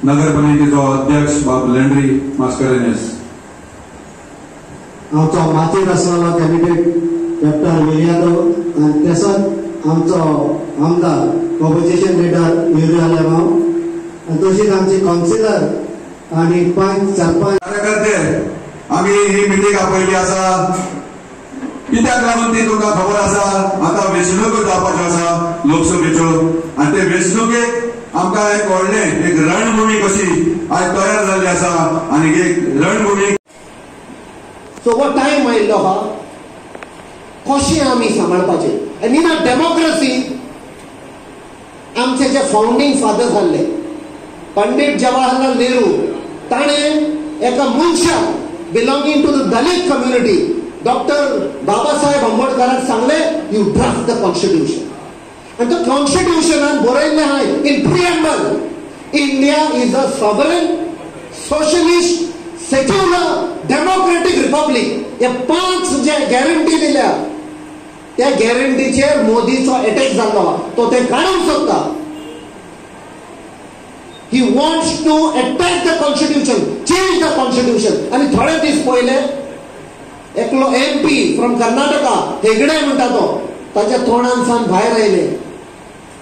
नगरपालिकेचो अध्यक्ष बाब लेंड्री मास्कारेन्स, आमचो माचेर आसलेलो कॅन्डिडेट कॅप्टन विलियादो आनी तसोच आमचो आमदार ऑपोजिशन लिडर युरिया लेमाव आनी तशीच आमचे काउन्सिलर आनी पंच सरपंच कार्यकर्ते आम्ही ही मिटींग आपयली आसा। कित्याक लागून ती तुमकां खबर आसा, आतां वेंचणुको जावपाच्यो आसा लोकसभेच्यो आनी ते वेंचणुकेक आमकां एक व्हडलें एक रणभुमी कशी आज तयार जाल्ली आसा आनी एक रणभुमी सो वो टायम आयिल्लो आहा कशें आमी सांबाळपाचें। आनी इन अ डेमोक्रेसी आमचे जे फाउंडिंग फादर्स आसले पंडित जवाहरलाल नेहरू ताणें एका मनशाक belonging to the Dalit community doctor Babasaheb आंबेडकराक सांगले यू ड्राफ्ट द कॉन्स्टिट्यूशन आनी तो कॉन्स्टिट्यूशनान बरयल्लें आहा in preamble India is a sovereign socialist secular democratic Republic. हे 5 जे गॅरंटी दिल्या त्या गॅरंटीचेर मोदीचो अटॅक जाल्लो आहा, तो ते काडूंक सोदता। He wants to attack the constitution, change the constitution. आणि थोडे दीस पहिले एकलो MP फ्रॉम कर्नाटका हेगडे म्हणटा तो ताच्या तोंडांसान भायर आयले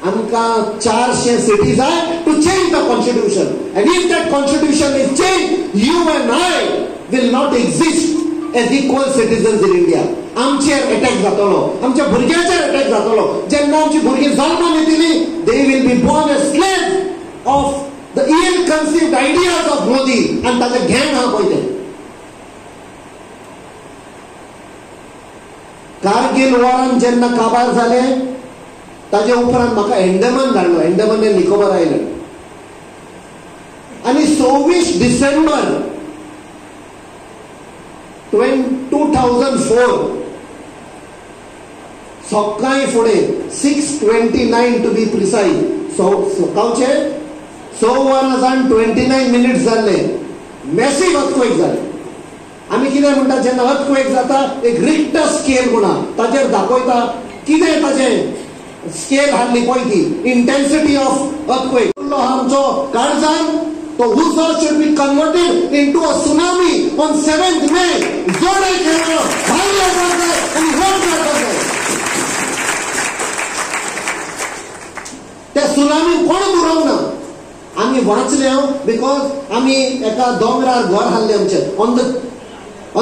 आमकां 400 सिटी जाय to change the constitution and if that constitution is changed you and I will not exist as equal citizens in India. आमचेर अटॅक जातलो, आमच्या भुरग्यांचेर अटॅक जातलो। जेन्ना आमची भुरगीं जल्माक येतली they will be born as slaves of the ill-conceived ideas of Modi and ताचे गँग हा पळय ते। कारगिल वॉरान जेन्ना काबार जाले ताजे उपरांत म्हाका अंडमान धाडलो, अंडमान एंड निकोबार आयलंड आनी 26 डिसेंबर 2004 सकाळी फुडें 6:29 टू बी प्रिसाइज सकाळचे 6:29 जाल्ले मॅसिव अर्थक्वेक जाले। आमी कितें म्हणटा जेन्ना अर्थक्वेक जाता एक रिक्टर स्केल म्हणून ताचेर दाखयता कितें ताचें स्केल हाडली पळय ती इंटेन्सिटी ऑफ अर्थक्वेक। आमचो काळजान तो हुसर should be converted into a tsunami on 7th May. जोडे खेळो भारी आवाज आणि रोड मारपाक जाय। त्या सुनामी कोण बुरोवंक ना आमी वाचले बिकॉज आमी एका दोंगरार घर हाडले आमचे ऑन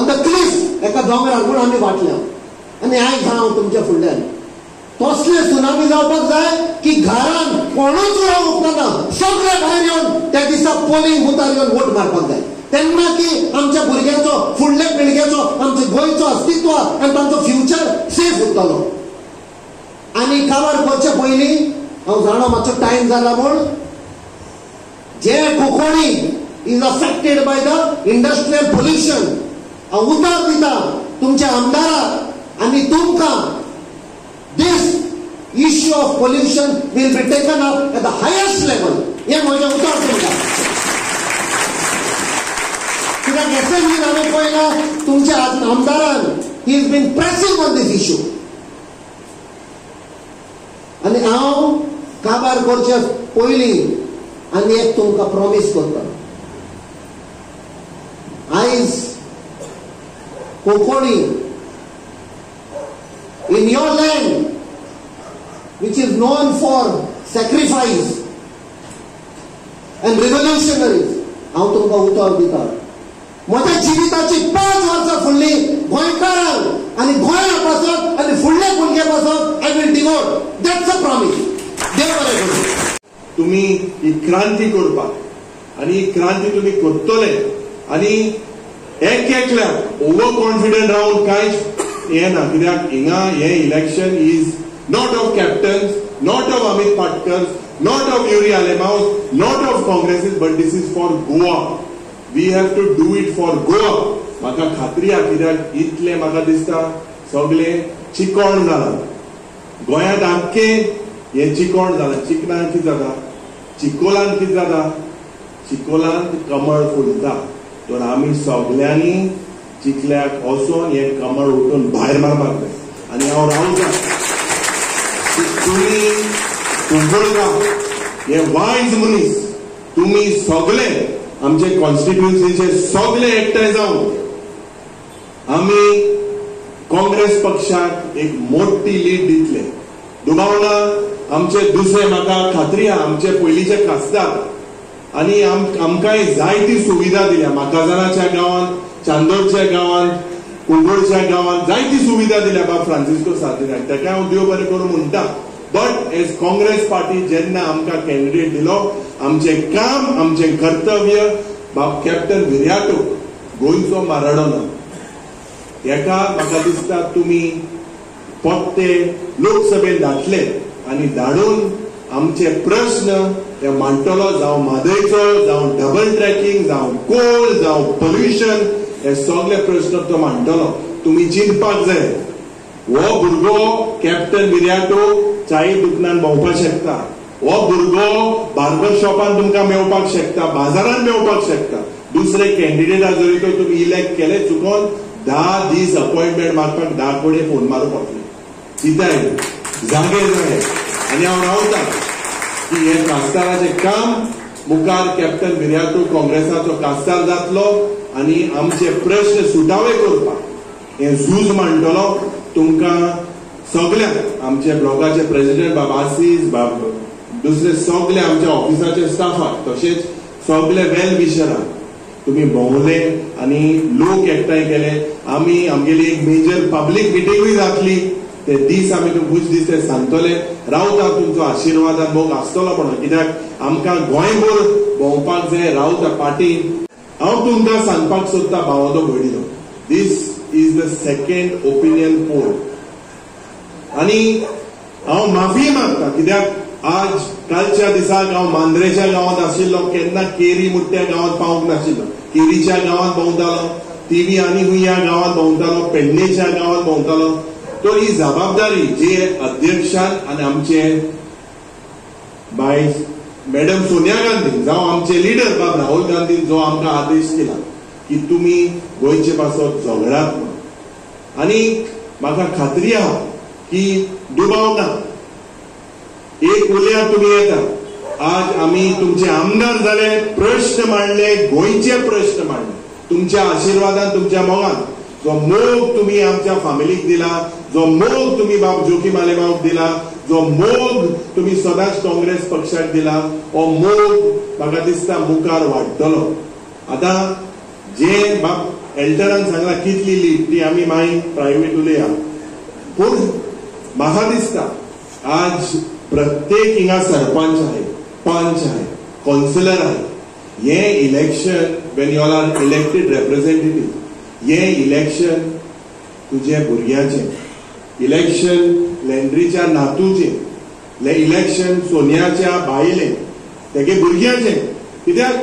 द क्लिफ एका दोंगरार म्हूण आमी वाटले आनी आयज हांव तुमच्या फुडल्यान तसले सुनामी जावपाक जाय की घरान कोणूच रावूंक उपकारना सगळे भायर येवन त्या दिसा पोलिंग बुथार येवन वोट मारपाक जाय तेन्ना की आमच्या भुरग्यांचो फुडल्या पिळगेचो आमच्या गोंयचो अस्तित्व आनी तांचो फ्युचर सेफ उरतलो। आनी काबार करचे पयलीं हांव जाणो मातसो टायम जाला म्हूण जे Konkani is affected by the industrial pollution हांव उतर दिता तुमच्या आमदाराक आनी तुमकां this issue of pollution will be taken up at the highest level. हे म्हजें उतर तुमकां कित्याक एसएमसीन हांवें पळयलां तुमच्या आमदारान he is been pressing on this issue आनी हांव काबार करचे पयलीं आनी एक तुमकां प्रॉमिस करता आयज Konkani in your land which is known for sacrifice and revolutionaries हांव तुमकां उतर दिता म्हज्या जिविताची 5 वर्सां फुडली गोंयकारांक आनी गोंया पासत आनी फुडल्या भुरग्या पासत I will devote that's a promise. देव बरें करूं। तुम्ही ही क्रांती करपाक आनी ही क्रांती तुम्ही करतले आनी एकल्याक ओवर कॉन्फिडंट रावन कांयच हें ना कित्याक हिंगा हें election is not of captains not of Amit Patkar not of Yuri Alemao not of काँग्रेसीस but this is for Goa. We have to do it for Goa. म्हाका खात्री आहा कित्याक इतलें म्हाका दिसता सगळें चिकोण जालां गोंयांत आख्खें हें चिकोण जालां। चिकनान कितें जाता चिकोलान कितें जाता चिकोलान कमळ फुलता तर आमी सगळ्यांनी चिखल्याक वचून हे कमळ उठून भायर मारपाक जाय आनी हांव रावता तुम्ही कुंभळगांव हे वायज मनीस तुम्ही सगळे आमचे कॉन्स्टिट्युएन्सीचे सगळे एकठांय जावन आम्ही काँग्रेस पक्षाक एक मोठी लीड दितले. दुबावना आमचे दुसरे म्हाका खात्री आहा आमचे पयलींचे खासदार आनी आमकां जायती सुविधा दिल्या. म्हाकाजानाच्या गांवांत, चांदोरच्या गांवांत, कुंगोळच्या गांवांत जायती सुविधा दिल्या बाब फ्रांसिस्को सार्दिनाक. ताका हांव देव बरें करूं म्हणटा. बट एज काँग्रेस पार्टी जेन्ना आमकां कॅन्डिडेट दिलो आमचें काम, आमचें कर्तव्य बाब कॅप्टन विर्याटो गोंयचो माराडोना हेका म्हाका दिसता तुमी पत्ते लोकसभेत धाडले आनी धाडून आमचे प्रश्न हे मांडटलो. जावं म्हादयचो, जावं डबल ट्रॅकिंग, जावं कोल, जावं पोल्युशन, हे सगळे प्रश्न तो मांडटलो. तुमी चिंतपाक जाय हो भुरगो कॅप्टन विर्याटो चाये दुकानान भोंवपाक शकता. हो भुरगो बार्बर शॉपान तुमकां मेळपाक शकता, बाजारात मेळपाक शकता. दुसरे कॅन्डिडेटा जरी तो तुमी इलेक्ट केले चुकोन 10 दीस अपॉइंटमेंट मागपाक 10 कोडे फोन मारूंक पडटले. चिंताय जागे जाय आनी हांव रावता की हे खासदाराचें काम मुखार कॅप्टन विर्याटो काँग्रेसाचो खासदार जातलो आनी आमचे प्रश्न सुटावे करपाक हे झूज मांडटलो. तुमकां सगळ्यांक आमचे ब्लॉकाचे प्रेसिडेंट बाब आसीस बाब दुसरे सगळे आमच्या ऑफिसाचे स्टाफाक तशेंच सगळे वेल विशराक तुम्ही भोंवले आनी लोक एकठांय केले. आमी आमगेली एक मेजर पब्लीक मिटींगूय जातली ते दीस आमी तुमकां दीस सांगतले. रावता तुमचो आशिर्वादान मोग आसतलो म्हणून कित्याक आमकां गोंयभर भोंवपाक जाय. रावता पार्टी हांव तुमकां सांगपाक सोदता भावाचो भयणीलो दीस is the second opinion poll आनी हांव माफी मागता कित्याक आज कालच्या दिसाक हांव मांद्रेच्या गांवांत आशिल्लो. केन्ना केरी मुट्ट्या गांवांत पावूंक नाशिल्लो. केरीच्या गांवांत भोंवतालो, तिवी आनी हुंया गांवांत भोंवतालो, पेडणेच्या गांवांत भोंवतालो. तो ही जबाबदारी जे अध्यक्षान आनी आमचे बाय मॅडम सोनिया गांधी जावं आमचे लिडर बाब राहुल गांधीन जो आमकां आदेश दिला की तुमी गोंयचे पासत झगडात म्हणून. आनी म्हाका खात्री आहा की दुबाव ना एक उल्यार तुमी येता. आज आमी तुमचे आमदार जाले, प्रश्न मांडले, गोंयचे प्रश्न मांडले. तुमच्या आशिर्वादान, तुमच्या मोगान जो मोग तुमी आमच्या फामिलीक दिला, जो मोग तुमी बाब जोकी मालेमाक दिला, जो मोग तुमी सदांच काँग्रेस पक्षाक दिला, हो मोग म्हाका दिसता मुखार वाडटलो. आतां जे बाब एल्डरान सांगला कितली लीड ती आमी मागीर प्रायवेट उलया. पूण म्हाका दिसता आज प्रत्येक हिंगा सरपंच आहे, पंच आहे, काउन्सिलर आहे. हे election when you all are elected representative, हे इलेक्शन तुझे भुरग्याचे, इलेक्शन लेंड्रीच्या नातूचे, इलेक्शन सोनियाच्या बायले तेगे भुरग्याचे. कित्याक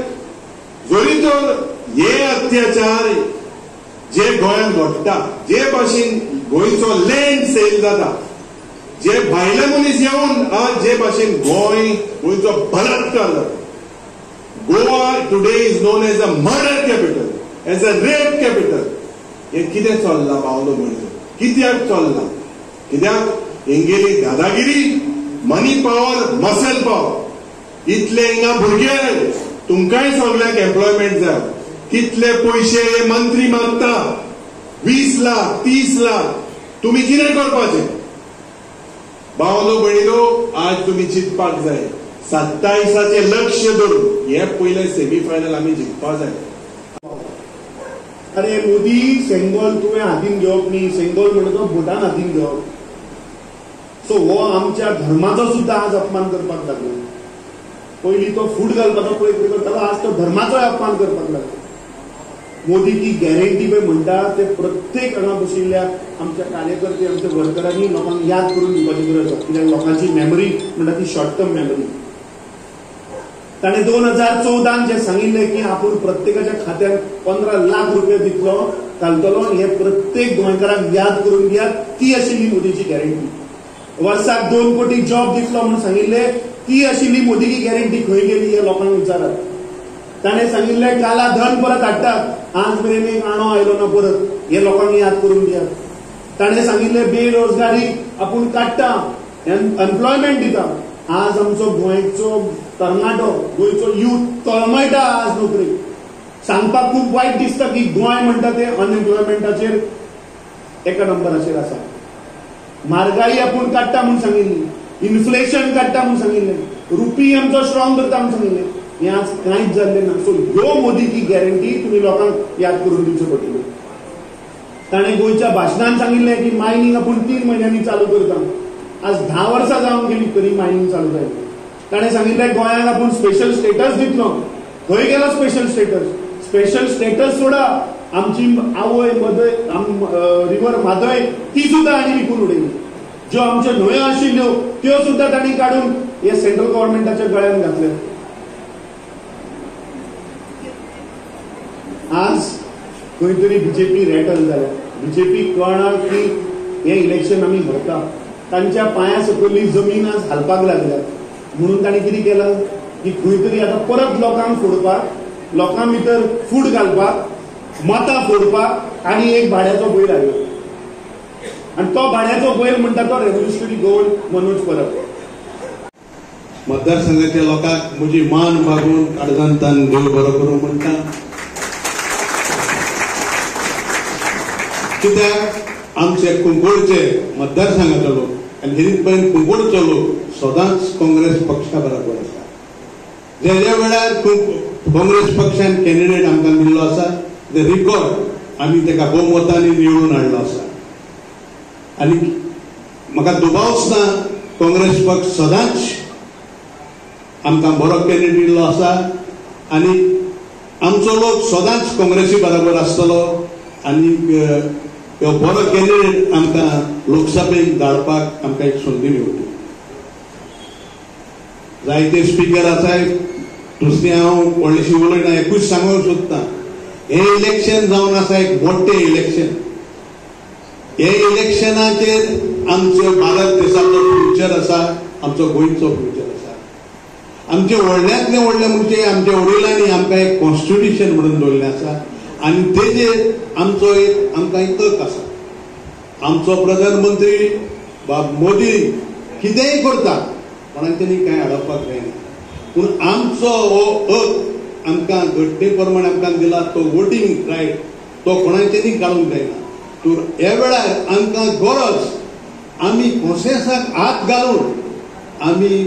जरी तर हे अत्याचार जे गोंयांत घडटा, जे भाशेन गोंयचो लँड सेल जाता, जे भायले मनीस येवन आज जे भाशेन गोंयचो बलात्कार जाता. Goa today is non as a murder capital, as a rape capital. हे कितें चल्लां पावलो म्हणजे कित्याक चल्लां? कित्याक हेंगेली दादागिरी, मनी पावर, मसल पावर. इतले हिंगा भुरगे, तुमकांय सगळ्यांक एम्प्लॉयमेंट जाय. कितले पयशे हे मंत्री मागता, 20 लाख 30 लाख. तुम्ही कितें करपाचें? बावलो भयणीलो आज तुमी चिंतपाक जाय. 27 लक्ष धरून हे पयले सेमीफायनल आमी जिखपाक जाय. अरे मोदी सेंगोल तुवें हातीन घेवप न्ही, सेंगोल म्हणटा भुटान हातीन घेवप. सो हो आमच्या धर्माचो सुद्धा आज अपमान करपाक लागलो. पयलीं तो फूट घालपाचो प्रयत्न करतालो, आज तो धर्माचोय अपमान करपाक लागलो. मोदी की गॅरंटी पळय म्हणटा ते प्रत्येक हांगा बशिल्ल्या आमच्या कार्यकर्ते, आमच्या वर्करांनी लोकांक याद करून दिवपाची गरज आसा. कित्याक लोकांची मेमरी म्हणटा ती शॉर्ट टर्म मेमरी. ताणें 2014 जे सांगिल्लें की आपूण प्रत्येकाच्या खात्यात 15 लाख रुपया दितलो, घालतलो, हे प्रत्येक गोंयकाराक याद करून दियात. ती आशिल्ली मोदीची गॅरंटी. वर्साक 2 कोटी जॉब दितलो म्हणून सांगिल्ले, ती आशिल्ली मोदीची गॅरंटी खंय गेली हे लोकांक विचारात. ताणें सांगिल्लें काला धन परत हाडटात, आज मेरेन एक आणो आयलो ना परत, हे लोकांक याद करून दियात. ताणें सांगिल्लें बेरोजगारी आपूण काडटा, एम्प्लॉयमेंट दिता, आज आमचो गोंयचो तरणाटो गोंयचो यूथ तळमळटा आज नोकरी. सांगपाक खूब वायट दिसता की गोंय म्हणटा ते अनएम्प्लॉयमेंटाचेर एका नंबराचेर आसा. म्हारगाई आपूण काडटा म्हूण सांगिल्ली, इन्फ्लेशन काडटा म्हूण सांगिल्लें, रुपी आमचो स्ट्रॉंग करता म्हूण सांगिल्लें. हें आज कांयच जाल्लें ना. सो ह्यो मोदी की गॅरंटी तुमी लोकांक याद करून दिवच्यो पडटल्यो. ताणें गोंयच्या भाशणांत सांगिल्लें की मायनिंग आपूण 3 म्हयन्यांनी चालू करता. आज 10 वर्सां जावन गेली तरी मायनिंग चालू जायना. ताणें सांगिल्लें गोंयांक आपूण स्पेशल स्टेटस दितलो. खंय गेलो स्पेशल स्टेटस? स्पेशल स्टेटस सोडा, आमची आवय मदय रिवर म्हादय ती सुद्दां आनी विकून उडयली. ज्यो आमच्यो न्हंयो आशिल्ल्यो त्यो सुद्दां तांणी काडून हे सेंट्रल गव्हर्मेंटाच्या गळ्यांत घातले. आज खंय तरी बीजेपी रॅटल जाल्या. बीजेपी कळना की हें इलेक्शन आमी भरता. तांच्या पांया सकयली जमीन आज हालपाक लागल्या. म्हणून तांणी कितें केलां की खंय तरी आतां परत लोकांक फोडपाक, लोकां भितर फूट घालपाक, मतां फोडपाक आनी एक भाड्याचो बैल हाडलो. आनी तो भाड्याचो बैल म्हणटा तो रेव्होल्युशनरी गोल्ड मनोज परब. मतदारसंघाच्या लोकांक म्हजी मान मागून काळजांतान देव बरो करूं म्हणटा. कित्याक आमचे कुंकोळचे मतदारसंघाचो लोक आनी हेरीत पर्यंत कुंकोळचो लोक सदांच काँग्रेस पक्षा बरोबर आसा. ज्या वेळार काँग्रेस पक्षान कॅन्डिडेट आमकां दिल्लो आसा ते रिकॉर्ड आमी ताका भोवमतांनी निवडून हाडलो आसा. आनी म्हाका दुबावच ना, काँग्रेस पक्ष सदांच आमकां बरो कॅन्डिडेट दिल्लो आसा आनी आमचो लोक सदांच काँग्रेसी बरोबर आसतलो आनी बरो कॅन्डिडेट आमकां लोकसभेक धाडपाक आमकां एक संदी मेळटली. जायते स्पीकर आसात, दुसरी हांव व्हडलीशी उलयना, एकूच सांगूंक सोदतां. हे इलेक्शन जावन आसा एक मोठें इलेक्शन. हे इलेक्शनाचेर आमचो भारत देशाचो फ्युचर आसा, आमचो गोंयचो फ्युचर आसा. आमचे व्हडल्यांतले व्हडले म्हणजे आमच्या वडिलांनी आमकां एक कॉन्स्टिट्युशन म्हणून दवरलें आसा आनी तेजेर आमचो एक आमकां एक हक आसा. आमचो प्रधानमंत्री मोदी कितेंय करता, कोणाच्यानी कांय आडोवपाक जायना. पूण आमचो हो हक आमकां घटने प्रमाणे आमकां दिला तो वोटींग रायट, तो कोणाच्यानी काडूंक जायना. तर ह्या वेळार आमकां गरज आमी कॉन्सेन्साक हात घालून आमी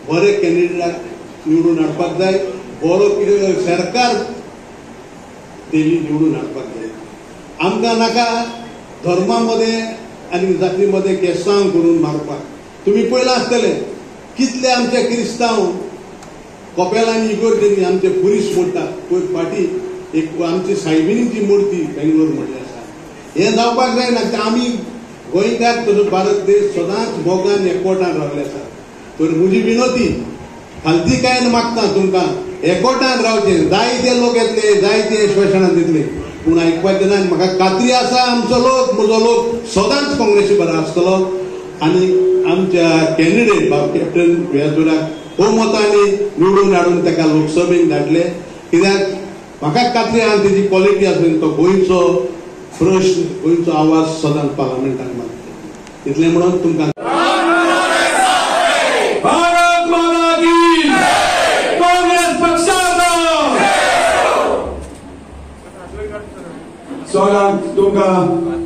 बरे कॅन्डिडेटाक निवडून हाडपाक जाय. बरो सरकार देवी निवडून हाडपाक जाय. आमकां नाका धर्मामध्ये आनी जातीमध्ये केसांव करून मारपाक. तुमी पळयलां आसतलें कितले आमचे क्रिस्तांव कपेलांनी इगोर्जेनी आमचे पुरीस मोडटात. पयर फाटी एक आमची सायबिणीची मुर्ती बेंगलोर म्हणली आसा. हें जावपाक जायना. आमी गोंयकार तसो भारत देश सदांच मोगान एकवटान रावले आसा. तर म्हजी विनोती हल्दी काय मागता तुमकां एकवटान रावचें. जायते लोक येतले, जायते श्वसनां दितले, पूण आयकपाचें ना. म्हाका खात्री आसा आमचो लोक, म्हजो लोक सदांच काँग्रेसी बरो आसतलो आनी आमच्या कॅन्डिडेट बाब कॅप्टन वेळाचुराक भोवमतांनी निवडून हाडून ताका लोकसभेक धाडले. कित्याक म्हाका खात्री आहा तेजी क्वॉलिटी आसून तो गोंयचो प्रश्न, गोंयचो आवाज सदांच पार्लमेंटाक मारतलो. इतलें म्हणून तुमकां भारत माता की काँग्रेस पक्षाचो सगळ्यांक तुमकां